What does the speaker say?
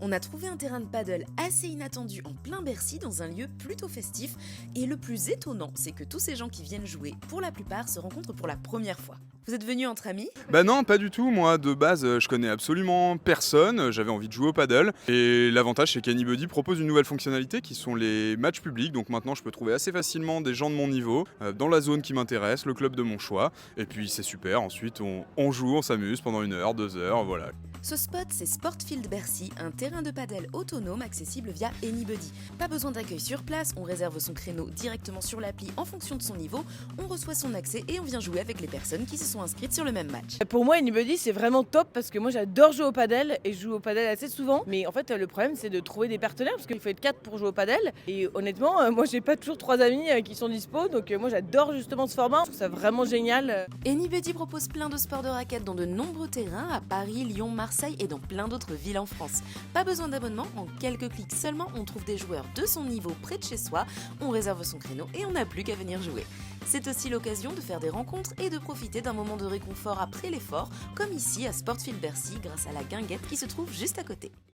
On a trouvé un terrain de paddle assez inattendu en plein Bercy dans un lieu plutôt festif et le plus étonnant, c'est que tous ces gens qui viennent jouer, pour la plupart, se rencontrent pour la première fois. Vous êtes venus entre amis? Bah non, pas du tout. Moi, de base, je connais absolument personne. J'avais envie de jouer au paddle. Et l'avantage, c'est qu'Anybody propose une nouvelle fonctionnalité qui sont les matchs publics. Donc maintenant, je peux trouver assez facilement des gens de mon niveau dans la zone qui m'intéresse, le club de mon choix. Et puis c'est super. Ensuite, on joue, on s'amuse pendant 1 heure, 2 heures, voilà. Ce spot, c'est Sportfield Bercy, un terrain de paddle autonome accessible via Anybody. Pas besoin d'accueil sur place, on réserve son créneau directement sur l'appli en fonction de son niveau, on reçoit son accès et on vient jouer avec les personnes qui se sont inscrites sur le même match. Pour moi, Anybody, c'est vraiment top parce que moi, j'adore jouer au padel et je joue au padel assez souvent. Mais en fait, le problème, c'est de trouver des partenaires parce qu'il faut être 4 pour jouer au padel. Et honnêtement, moi, j'ai pas toujours 3 amis qui sont dispo. Donc, moi, j'adore justement ce format. Je trouve ça vraiment génial. Anybody propose plein de sports de raquettes dans de nombreux terrains à Paris, Lyon, Marseille et dans plein d'autres villes en France. Pas besoin d'abonnement, en quelques clics seulement, on trouve des joueurs de son niveau près de chez soi, on réserve son créneau et on n'a plus qu'à venir jouer. C'est aussi l'occasion de faire des rencontres et de profiter d'un moment de réconfort après l'effort, comme ici à Sportfield Bercy grâce à la guinguette qui se trouve juste à côté.